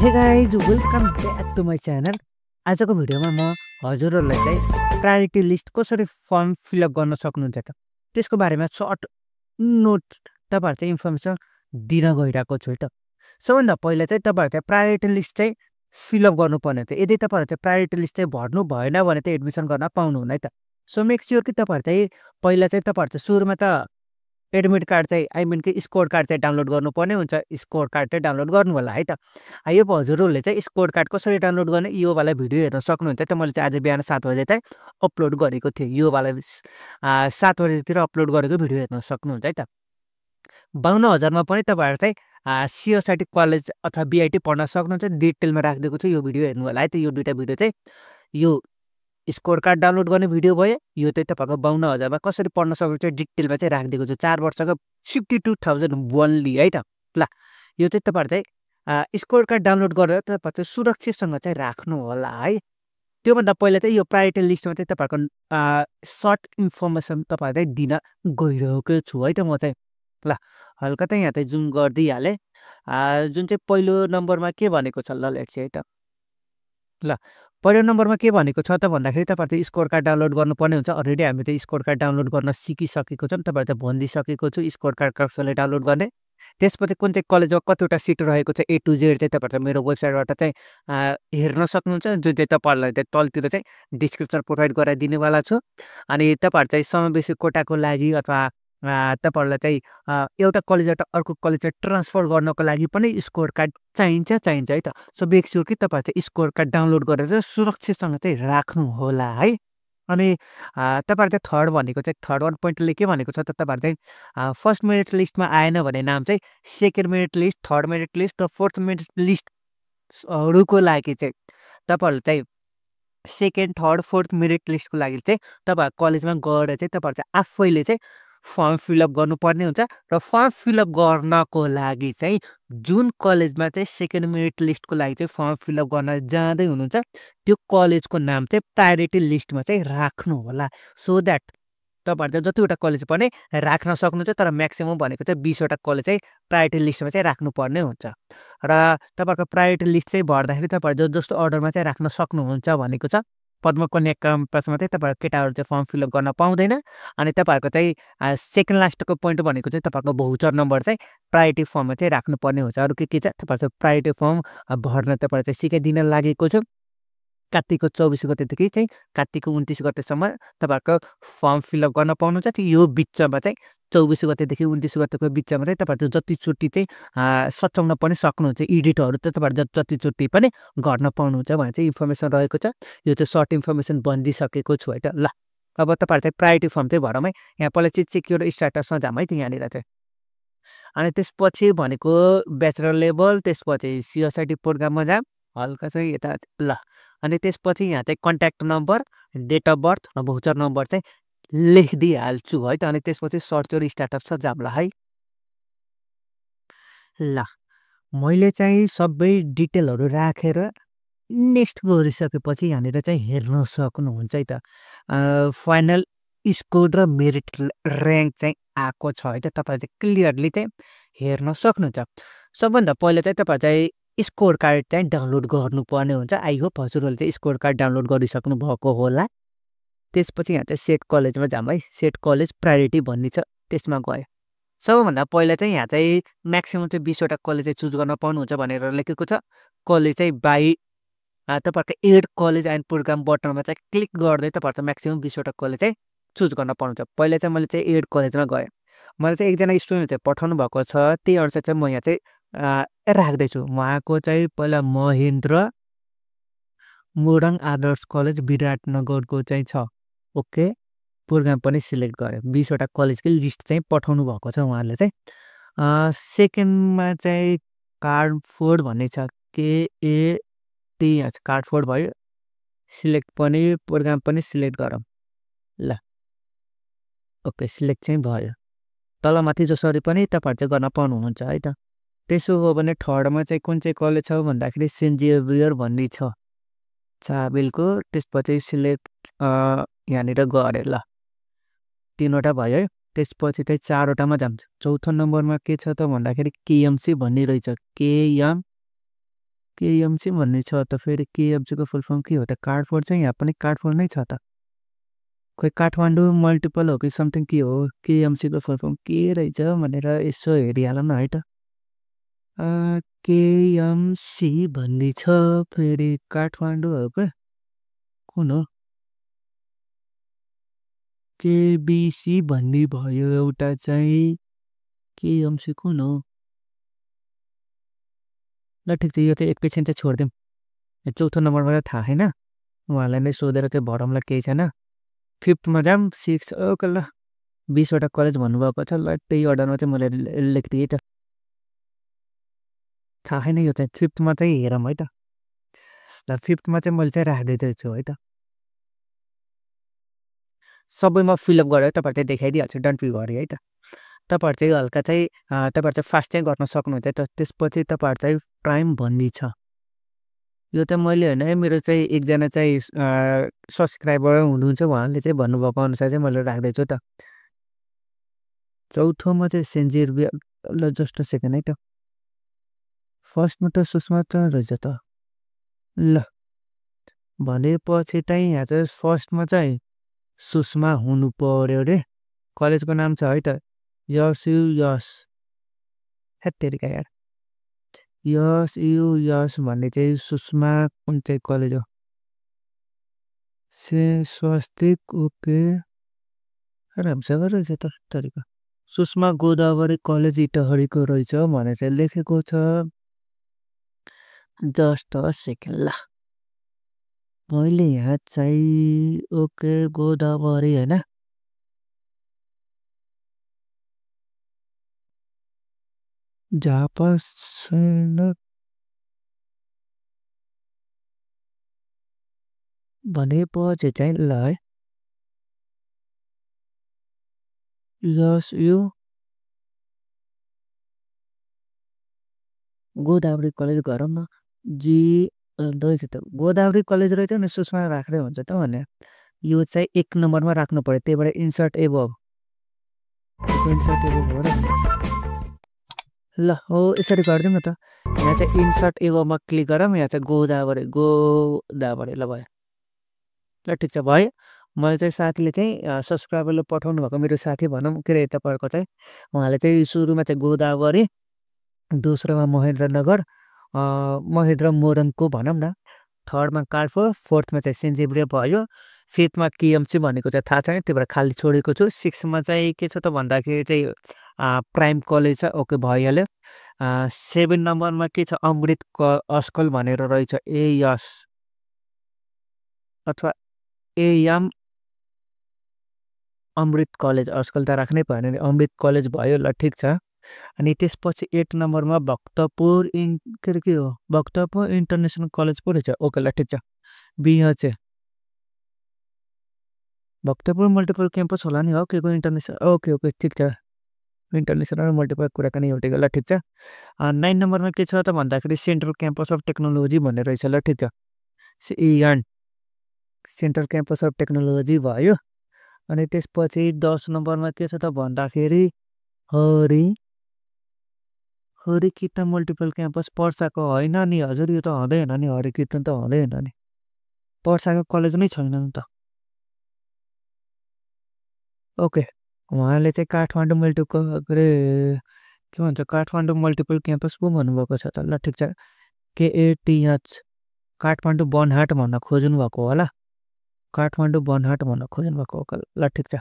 हे guys welcome back to my channel. आजको भिडियोमा म हजुरहरूलाई चाहिँ प्रायोरिटी लिस्ट कसरी फर्म फिलअप गर्न सक्नुहुन्छ त त्यसको बारेमा सर्ट नोट तपाईँहरू चाहिँ इन्फर्मेसन दिन गइरहेको छु है त। सबभन्दा पहिला चाहिँ तपाईँहरू चाहिँ प्रायोरिटी लिस्ट चाहिँ फिलअप गर्नुपर्ने हुन्छ। यदि तपाईँहरू चाहिँ प्रायोरिटी लिस्ट चाहिँ भर्नु भएन भने चाहिँ एडमिसन गर्न पाउनुहुन्न है त। सो मेक स्योर कि तपाईँहरू चाहिँ पहिला चाहिँ तपाईँहरू चाहिँ सुरुमा त एडमिट कार्ड चाहिँ आई मिन कि स्कोर कार्ड चाहिँ डाउनलोड गर्नुपर्ने हुन्छ। स्कोर कार्ड चाहिँ डाउनलोड गर्नु होला है त। यो हजुरहरूले चाहिँ स्कोर कार्ड कसरी डाउनलोड गर्ने यो वाला भिडियो हेर्न सक्नुहुन्छ। त मैले चाहिँ आज बिहान 7 बजे चाहिँ अपलोड गरेको थिएँ। यो वाला 7 बजेतिर अपलोड गरेको भिडियो हेर्न सक्नुहुन्छ है त। 52,000मा पनि तपाईँहरू चाहिँ सिओसाइटी कलेज अथवा बिआइटी पढ्न सक्नुहुन्छ। डिटेलमा राखिदिएको छु, यो भिडियो हेर्नु होला है त। यो दुईवटा भिडियो चाहिँ यो स्कोर कार्ड डाउनलोड गर्ने भिडियो भयो, यो चाहिँ तपाईँको 52,000मा कसरी पढ्न सक्नुहुन्छ डिटेलमा चाहिँ राखिदिएको छु। 4 वर्षको 52,000 ओन्ली है त। ल यो चाहिँ तपाईँहरू चाहिँ स्कोर कार्ड डाउनलोड गरेर तपाईँहरू चाहिँ सुरक्षितसँग चाहिँ राख्नु होला है। त्योभन्दा पहिला चाहिँ यो प्रायोरिटी लिस्टमा चाहिँ तपाईँहरूको सर्ट इन्फर्मेसन तपाईँहरूलाई दिन गइरहेको छु है त म चाहिँ। ल हल्का चाहिँ यहाँ चाहिँ जुम गरिदिइहालेँ। जुन चाहिँ पहिलो नम्बरमा के भनेको छ ल लेट्स है त। ल पहिलो नम्बरमा के भनेको छ त भन्दाखेरि तपाईँहरू चाहिँ स्कोर कार्ड डाउनलोड गर्नुपर्ने हुन्छ। अलरेडी हामी चाहिँ स्कोर कार्ड डाउनलोड गर्न सिकिसकेको छौँ। तपाईँहरू चाहिँ भनिदिइसकेको छु स्कोर कार्ड कसरी डाउनलोड गर्ने। त्यसपछि कुन चाहिँ कलेजमा कतिवटा सिट रहेको छ ए टु जेड चाहिँ तपाईँहरू मेरो वेबसाइटबाट चाहिँ हेर्न सक्नुहुन्छ। जुन चाहिँ तपाईँहरूलाई चाहिँ तलतिर चाहिँ डिस्क्रिप्सन प्रोभाइड गराइदिनेवाला छु। अनि तपाईँहरू चाहिँ समावेशी कोटाको लागि अथवा तपाईँहरूलाई चाहिँ एउटा कलेजबाट अर्को कलेज चाहिँ ट्रान्सफर गर्नको लागि पनि स्कोर कार्ड चाहिन्छ है त। सो मेक स्योर कि तपाईँहरू चाहिँ स्कोर कार्ड डाउनलोड गरेर सुरक्षितसँग चाहिँ राख्नु होला है। अनि तपाईँहरू चाहिँ थर्ड भनेको चाहिँ थर्ड वान पोइन्टले के भनेको छ त तपाईँहरू चाहिँ फर्स्ट मेरिट लिस्टमा आएन भने नाम चाहिँ second merit list, third merit list र फोर्थ मेरिट लिस्टहरूको लागि चाहिँ तपाईँहरू चाहिँ सेकेन्ड, थर्ड, फोर्थ मेरिट लिस्टको लागि चाहिँ तपाईँहरू कलेजमा गएर चाहिँ तपाईँहरू चाहिँ आफैले चाहिँ फर्म फिलअप गर्नुपर्ने हुन्छ। र फर्म फिलअप गर्नको लागि चाहिँ जुन कलेजमा चाहिँ सेकेन्ड मेरिट लिस्टको लागि चाहिँ फर्म फिलअप गर्न जाँदै हुनुहुन्छ त्यो कलेजको नाम चाहिँ प्रायोरिटी लिस्टमा चाहिँ राख्नु होला। सो द्याट तपाईँहरू चाहिँ जतिवटा कलेज पनि राख्न सक्नुहुन्छ, तर म्याक्सिमम् भनेको चाहिँ 20वटा कलेज चाहिँ प्रायोरिटी लिस्टमा चाहिँ राख्नुपर्ने हुन्छ। र तपाईँहरूको प्रायोरिटी लिस्ट चाहिँ भर्दाखेरि तपाईँहरू जस्तो अर्डरमा चाहिँ राख्न सक्नुहुन्छ भनेको छ। पद्मकन्या क्याम्पसमा चाहिँ तपाईँहरू केटाहरू चाहिँ फर्म फिलअप गर्न पाउँदैन। अनि तपाईँहरूको चाहिँ सेकेन्ड लास्टको पोइन्ट भनेको चाहिँ तपाईँहरूको भौचर नम्बर चाहिँ प्रायोरिटी फर्ममा चाहिँ राख्नुपर्ने हुन्छ। अरू के छ तपाईँहरू प्रायोरिटी फर्म भर्न तपाईँहरू चाहिँ सिकाइदिन लागेको छु। कार्तिकको 24 गतेदेखि चाहिँ कार्तिकको 29 गतेसम्म तपाईँहरूको फर्म फिलअप गर्न पाउनुहुन्छ। यो बिचमा चाहिँ 24 गतेदेखि 29 गतेको बिचमा चाहिँ तपाईँहरू जतिचोटि चाहिँ सच्याउन पनि सक्नुहुन्छ। एडिटहरू त तपाईँहरू जतिचोटि पनि गर्न पाउनुहुन्छ भनेर चाहिँ इन्फर्मेसन रहेको छ। यो चाहिँ सर्ट इन्फर्मेसन भनिदिइसकेको छु है त। ल अब तपाईँहरू चाहिँ प्रायोरिटी फर्म चाहिँ भरौँ है। यहाँ पहिला चाहिँ सेक्युर स्टाटसमा जाऊँ है त यहाँनिर चाहिँ। अनि त्यसपछि भनेको ब्याचलर लेभल, त्यसपछि सिओसाइटी प्रोग्राममा जाऊँ हल्का चाहिँ यता ल। अनि त्यसपछि यहाँ चाहिँ contact number, date of birth र भौचर नम्बर चाहिँ लेखिदिइहाल्छु है त। अनि त्यसपछि सर्च र स्टार्टअप छ जाम्ला है। ल मैले चाहिँ सबै डिटेलहरू राखेर नेक्स्ट गरिसकेपछि यहाँनिर चाहिँ हेर्न सक्नुहुन्छ है त। फाइनल स्कोर र मेरिट ऱ्याङ्क चाहिँ आएको छ है त। तपाईँहरू चाहिँ क्लियरली चाहिँ हेर्न सक्नुहुन्छ। सबभन्दा पहिला चाहिँ तपाईँहरू चाहिँ स्कोर कार्ड चाहिँ डाउनलोड गर्नुपर्ने हुन्छ। आई होप हजुरहरूले चाहिँ स्कोर कार्ड डाउनलोड गरिसक्नु भएको होला। त्यसपछि यहाँ चाहिँ सेट कलेजमा जाऊँ है। सेट कलेज प्रायोरिटी भन्ने छ, त्यसमा गयो। सबभन्दा पहिला चाहिँ यहाँ चाहिँ म्याक्सिमम् चाहिँ 20वटा कलेज चाहिँ चुज गर्न पाउनुहुन्छ भनेर लेखेको छ। कलेज चाहिँ बाई तपाईँहरूको एड कलेज एन्ड प्रोग्राम बटनमा चाहिँ क्लिक गर्दै तपाईँहरू चाहिँ म्याक्सिमम् 20वटा कलेज चाहिँ चुज गर्न पाउनुहुन्छ। पहिला चाहिँ मैले चाहिँ एड कलेजमा गएँ। मलाई चाहिँ एकजना स्टुडेन्ट चाहिँ पठाउनु भएको छ, त्यही अनुसार चाहिँ म यहाँ चाहिँ राख्दैछु। उहाँको चाहिँ पहिला महेन्द्र मोरङ आदर्श कलेज विराटनगरको चाहिँ छ। ओके, प्रोग्राम पनि सिलेक्ट गरेँ। 20वटा कलेजकै लिस्ट चाहिँ पठाउनु भएको छ उहाँले चाहिँ। सेकेन्डमा चाहिँ कार्डफोर्ड भन्ने छ, केएटी कार्डफोर्ड भयो। सिलेक्ट पनि प्रोग्राम पनि सिलेक्ट गरौँ ल। ओके, सिलेक्ट चाहिँ भयो। तलमाथि जसरी पनि तपाईँहरू चाहिँ गर्न पाउनुहुन्छ है त। त्यसो हो भने थर्डमा चाहिँ कुन चाहिँ कलेज छ भन्दाखेरि सेन्ट जेभियर भन्ने छ चाबेलको। त्यसपछि सिलेक्ट यहाँनिर गरेँ ल। 3वटा भयो है। त्यसपछि चाहिँ 4वटामा जान्छ। चौथो नम्बरमा के छ त भन्दाखेरि केएमसी भन्ने रहेछ, केएम केएमसी भन्ने छ त फेरि केएमसी को फुल फर्म के हो त काठफोर चाहिँ यहाँ पनि काठफोर नै छ त खोइ काठमाडौँ मल्टिपल हो कि समथिङ के हो केएमसी को फुल फर्म के रहेछ भनेर यसो हेरिहालौँ न है त केएमसी भन्ने छ फेरि काठमाडौँ हो क्या कुन हो केबिसी भन्ने भयो एउटा चाहिँ केएमसी कुन हो ल ठिक छ यो चाहिँ एकैछिन चाहिँ छोडिदिउँ चौथो नम्बरमा थाहा छैन उहाँलाई नै सोधेर त्यो भरौँला केही छैन फिफ्थमा जाम 6 ओके ल 20वटा कलेज भन्नुभएको छ ल त्यही अर्डरमा चाहिँ मैले लेखिदिएँ त थाहा छैन यो चाहिँ फिफ्थमा चाहिँ हेरौँ है त ल फिफ्थमा चाहिँ मैले चाहिँ राखिदिँदैछु है त सबैमा फिलअप गरेर तपाईँहरू चाहिँ देखाइदिइहाल्छु डन्ट बी वरी है त तपाईँहरू चाहिँ हल्का चाहिँ तपाईँहरू चाहिँ फास्ट चाहिँ गर्न सक्नुहुन्छ त त्यसपछि तपाईँहरू चाहिँ प्राइम भन्ने छ यो चाहिँ मैले होइन है मेरो चाहिँ एकजना चाहिँ सब्सक्राइबर हुनुहुन्छ उहाँले चाहिँ भन्नुभएको अनुसार चाहिँ मैले राख्दैछु त चौथोमा चाहिँ सेन्ट जेभियर ल जस्ट अ सेकेन्ड है त फर्स्टमा त सुषमा त रहेछ त ल भनेपछि चाहिँ यहाँ चाहिँ फर्स्टमा चाहिँ सुषमा हुनु पर्यो रे कलेजको नाम छ है त यस यु यस हेत्तेरिका यार यस यु यस भन्ने चाहिँ सुषमा कुन चाहिँ कलेज हो से स्वस्तिक ओके राम्रोसँग रहेछ त तरिका सुषमा गोदावरी कलेज इटहरीको रहेछ भनेर लेखेको छ जस्ट अ सेकेन्ड ल मैले यहाँ चाहिँ ओके गोदावरी होइन झापा छैन भनेपछि चाहिँ ल है यस यो गोदावरी कलेज गरौँ न जी रहेछ त गोदावरी कलेज रहेछ नि सुषमा राख्दै हुन्छ त भने यो चाहिँ 1 नम्बरमा राख्नु पर्यो त्यही भएर इन्सर्ट एबभ इन्सर्ट एबभ हो र ल हो यसरी गरिदिउँ न त यहाँ चाहिँ इन्सर्ट एबभमा क्लिक गरौँ यहाँ चाहिँ गोदावरी ल भयो ल ठिक छ भयो मैले चाहिँ साथीले चाहिँ सब्सक्राइबरले पठाउनु भएको मेरो साथी भनौँ के अरे तपाईँहरूको चाहिँ उहाँले चाहिँ सुरुमा चाहिँ गोदावरी दोस्रोमा महेन्द्रनगर महेन्द्र मोरङको भनौँ न थर्डमा काठफोर फोर्थमा चाहिँ सेन्ट जेभियर भयो फिफ्थमा केएमसी भनेको चाहिँ थाहा छैन त्यही भएर खाली छोडेको छु सिक्समा चाहिँ के छ त भन्दाखेरि चाहिँ प्राइम कलेज छ ओके भइहाल्यो 7 नम्बरमा के छ अमृत अस्कल भनेर रहेछ एयस अथवा एएम अमृत कलेज अस्कल त राख्नै भएन नि अमृत कलेज भयो ल ठिक छ अनि त्यसपछि 8 नम्बरमा भक्तपुर के अरे के हो भक्तपुर इन्टरनेसनल कलेज पो रहेछ ओके ल ठिक छ बिएचए भक्तपुर मल्टिपल क्याम्पस होला नि हो के को इन्टरनेसनल ओके ओके ठिक छ इन्टरनेसनल मल्टिपल कुराकानी एउटैको ल ठिक छ 9 नम्बरमा के छ त भन्दाखेरि सेन्ट्रल क्याम्पस अफ टेक्नोलोजी भन्ने रहेछ ल ठिक छ सिइएन सेन्ट्रल क्याम्पस अफ टेक्नोलोजी भयो अनि त्यसपछि 10 नम्बरमा के छ त भन्दाखेरि हरि कीर्तन मल्टिपल क्याम्पस पर्साको होइन नि हजुर यो त हुँदैन नि हरि कीर्तन त हुँदैन नि पर्साको कलेज नै छैन नि त ओके उहाँले चाहिँ काठमाडौँ के अरे के भन्छ काठमाडौँ मल्टिपल क्याम्पस पो भन्नुभएको छ त ल ठिक छ केएटिएच काठमाडौँ बनहाट भन्न खोज्नु भएको होला काठमाडौँ बनहाट भन्न खोज्नु भएको हो ल ठिक छ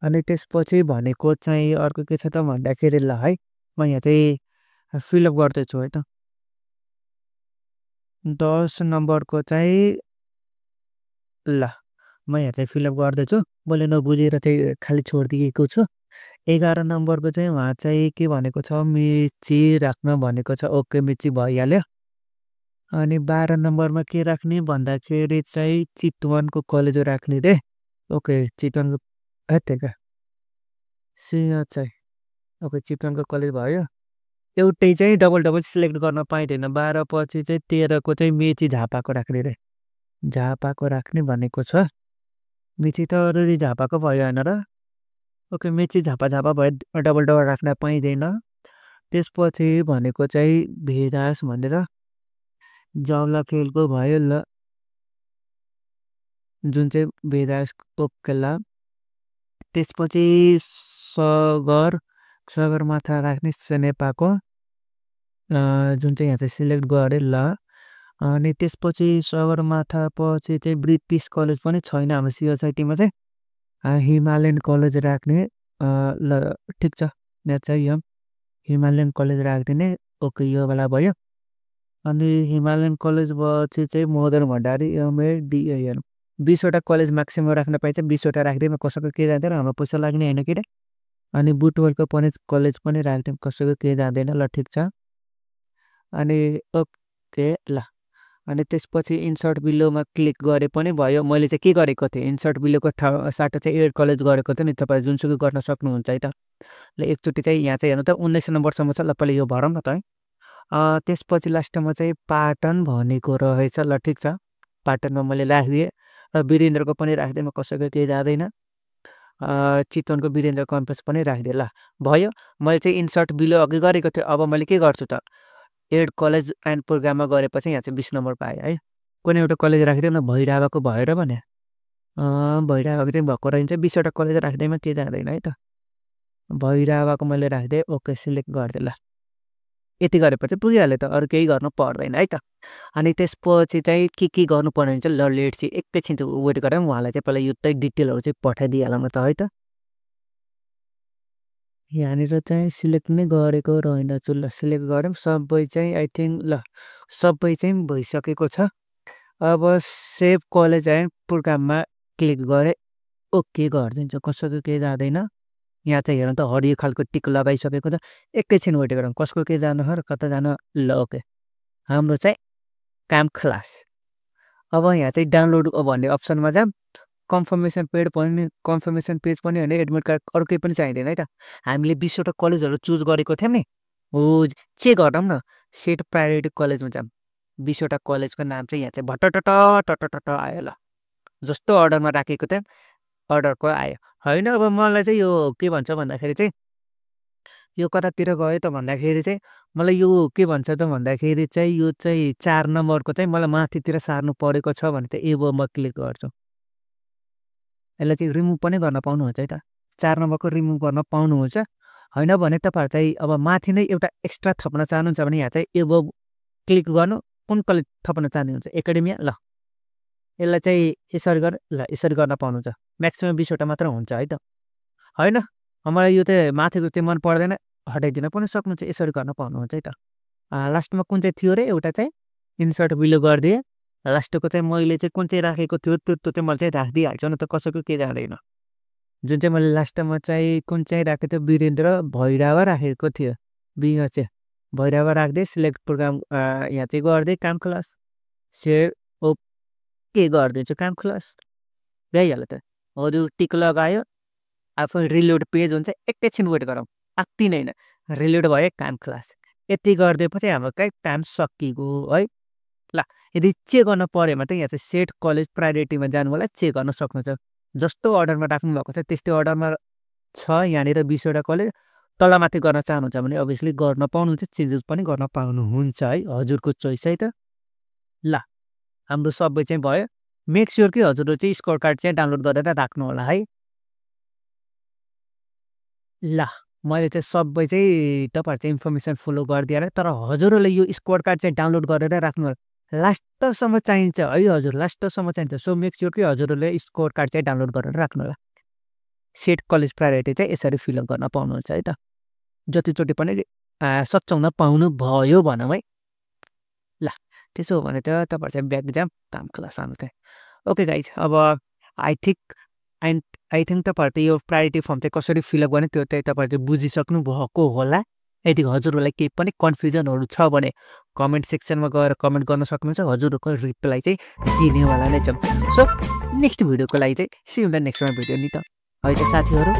अनि त्यसपछि भनेको चाहिँ अर्को के छ त भन्दाखेरि ल है म यहाँ चाहिँ फिलअप गर्दैछु है त 10 नम्बरको चाहिँ ल म यहाँ चाहिँ फिलअप गर्दैछु मैले नबुझेर चाहिँ खालि छोडिदिएको छु 11 नम्बरको चाहिँ उहाँ चाहिँ के भनेको छ मेची राख्न भनेको छ ओके मेची भइहाल्यो अनि 12 नम्बरमा के राख्ने भन्दाखेरि चाहिँ चितवनको कलेज राख्ने रे ओके चितवनको हेत्तेका सिंह चाहिँ ओके चितवनको कलेज भयो एउटै चाहिँ डबल डबल सिलेक्ट गर्न पाइँदैन 12 पछि चाहिँ 13 को चाहिँ मेची झापाको राख्ने रे झापाको राख्ने भनेको छ मेची त अलरेडी झापाको भयो होइन र ओके मेची झापा भयो डबल डबल राख्न पाइँदैन त्यसपछि भनेको चाहिँ भेदास भनेर जौला खेलको भयो ल जुन चाहिँ वेदास पोखला त्यसपछि सगरमाथा राख्ने सेनेपाको जुन चाहिँ यहाँ चाहिँ सिलेक्ट गरेँ ल अनि त्यसपछि सगरमाथा पछि चाहिँ ब्रिटिस कलेज पनि छैन हाम्रो सिएसआइटीमा चाहिँ हिमालयन कलेज राख्ने ल ठिक छ यहाँ चाहिँ यो हिमालयन कलेज राखिदिने ओके यो बेला भयो अनि हिमालयन कलेज पछि चाहिँ Madan Bhandari MA डिएन 20वटा college maximum राख्न पाइन्छ 20वटा राखिदिएमा कसैको के जाँदैन हाम्रो पैसा लाग्ने होइन कि अनि बुटवलको पनि कलेज पनि राखिदिउँ कसैको के जाँदैन ल ठिक छ अनि ओके ल अनि त्यसपछि इन्सर्ट बिलोमा क्लिक गरे पनि भयो मैले चाहिँ के गरेको थिएँ इन्सर्ट बिलोको साटो चाहिँ एड कलेज गरेको थिएँ नि तपाईँ जुनसुकै गर्न सक्नुहुन्छ है त ल एकचोटि चाहिँ यहाँ चाहिँ हेर्नु त 19 नम्बरसम्म छ ल पहिला यो भरौँ न त है त्यसपछि लास्टमा चाहिँ पाटन भनेको रहेछ ल ठिक छ पाटनमा मैले राखिदिएँ र वीरेन्द्रको पनि राखिदिएँ म कसैको केही जाँदैन चितवनको वीरेन्द्र कम्प्लेक्स पनि राखिदिएँ ल भयो मैले चाहिँ इन्सर्ट बिलो अघि गरेको थिएँ अब मैले के गर्छु त एड कलेज एन्ड प्रोग्राममा गरेपछि यहाँ चाहिँ 20 नम्बर पाएँ है कुनै एउटा कलेज राखिदिउँ न भैरावाको भएर भने भैरावाको चाहिँ भएको रहन्छ 20वटा कलेज राखिदिएमा के जाँदैन है त भैरावाको मैले राखिदिएँ ओके सिलेक्ट गरिदिएँ ल यति गरेपछि पुगिहाल्यो त अरू केही गर्नु पर्दैन है त अनि त्यसपछि चाहिँ के गर्नुपर्ने हुन्छ ल लेट चाहिँ एकैछिन चाहिँ वेट गरेर उहाँलाई चाहिँ पहिला यो चाहिँ डिटेलहरू चाहिँ पठाइदिइहालौँ न त है त यहाँनिर चाहिँ सिलेक्ट नै गरेको रहेनछु ल सिलेक्ट गऱ्यौँ सबै चाहिँ आई थिङ्क ल सबै चाहिँ भइसकेको छ अब सेभ कलेज एन्ड प्रोग्राममा क्लिक गरेँ ओके गरिदिन्छु कसैको केही जाँदैन यहाँ चाहिँ हेर्नु त हरियो खालको टिक लगाइसकेको छ एकैछिन वेट गरौँ कसको के जानु र कता जानु ल ओके हाम्रो चाहिँ काम खलास अब यहाँ चाहिँ डाउनलोड भन्ने अप्सनमा जाऊँ कन्फर्मेसन पेज पनि होइन एडमिट कार्ड अरू केही पनि चाहिँदैन है त हामीले 20वटा कलेजहरू चुज गरेको थियौँ नि हो चेक गरौँ न सेट प्रायोरिटी कलेजमा जाऊँ 20वटा कलेजको नाम चाहिँ यहाँ चाहिँ भट्टटट आयो ल जस्तो अर्डरमा राखेको थिएँ अर्डरको आयो होइन अब मलाई चाहिँ यो के भन्छ भन्दाखेरि चाहिँ यो कतातिर गयो त भन्दाखेरि चाहिँ मलाई यो के भन्छ त भन्दाखेरि चाहिँ यो चाहिँ 4 नम्बरको चाहिँ मलाई माथितिर सार्नु परेको छ भने चाहिँ एबोमा क्लिक गर्छु यसलाई चाहिँ रिमुभ पनि गर्न पाउनुहुन्छ है त 4 नम्बरको रिमुभ गर्न पाउनुहुन्छ होइन भने तपाईँहरू चाहिँ अब माथि नै एउटा एक्स्ट्रा थप्न चाहनुहुन्छ भने यहाँ चाहिँ एबो क्लिक गर्नु कुन कलेज थप्न चाहनुहुन्छ एकाडेमिया ल यसलाई चाहिँ यसरी गरेर ल यसरी गर्न पाउनुहुन्छ म्याक्सिमम 20वटा मात्र हुन्छ है त होइन मलाई यो चाहिँ माथिको चाहिँ मन पर्दैन हटाइदिन पनि सक्नुहुन्छ यसरी गर्न पाउनुहुन्छ है त लास्टमा कुन चाहिँ थियो रे एउटा चाहिँ इन्सर्ट बिलो गरिदिएँ लास्टको चाहिँ मैले चाहिँ कुन चाहिँ राखेको थियो त्यो चाहिँ मैले चाहिँ राखिदिइहाल्छु न त कसैको के जाँदैन जुन चाहिँ मैले लास्टमा चाहिँ कुन चाहिँ राखेको थियो वीरेन्द्र भैरावा राखेको थियो बिहा चाहिँ भैरावा राखिदिएँ सिलेक्ट प्रोग्राम यहाँ चाहिँ गरिदिएँ काम क्लास सेयर ओके गरिदिन्छु काम क्लास भइहाल्यो त अरू टिक लगायो आफू रिलोड पेज हुन्छ एकैछिन वेट गरौँ आत्ति नै रिलोड भयो काम क्लास यति गरिदिएपछि हाम्रो काम सकिएको है ल यदि चेक गर्न पऱ्यो भने त यहाँ चाहिँ सेट कलेज प्रायोरिटीमा जानु होला चेक गर्न सक्नुहुन्छ जस्तो अर्डरमा राख्नु भएको छ त्यस्तै अर्डरमा छ यहाँनिर 20वटा कलेज तलमाथि गर्न चाहनुहुन्छ भने अभियसली गर्न पाउनुहुन्छ चेन्जेस पनि गर्न पाउनुहुन्छ है हजुरको चोइस है त ल हाम्रो सबै चाहिँ भयो मेक स्योर कि हजुरले चाहिँ स्कोर कार्ड चाहिँ डाउनलोड गरेर राख्नु होला है ल मैले चाहिँ सबै चाहिँ तपाईँहरू चाहिँ इन्फर्मेसन फलो गरिदिएर तर हजुरहरूले यो स्कोर कार्ड चाहिँ डाउनलोड गरेर राख्नु होला लास्टसम्म चाहिन्छ है हजुर लास्टसम्म चाहिन्छ सो मेक स्योर कि हजुरहरूले स्कोर कार्ड चाहिँ डाउनलोड गरेर राख्नु होला सेट कलेज प्रायोरिटी चाहिँ यसरी फिलअप गर्न पाउनुहुन्छ है त जतिचोटि पनि सच्याउन पाउनु भयो भनौँ है ल त्यसो हो भने त तपाईँहरू चाहिँ ब्याक जाम काम क्लास आउनु चाहिँ ओके गाइज अब आई थिङ्क तपाईँहरूले यो प्रायोरिटी फर्म चाहिँ कसरी फिलअप गर्ने त्यो चाहिँ तपाईँहरूले बुझिसक्नु भएको होला यदि हजुरहरूलाई केही पनि कन्फ्युजनहरू छ भने कमेन्ट सेक्सनमा गएर कमेन्ट गर्न सक्नुहुन्छ हजुरहरूको रिप्लाई चाहिँ दिनेवाला नै छ सो नेक्स्ट भिडियोको लागि चाहिँ सी हुन्छ नेक्स्टमा भिडियो नि त है त साथीहरू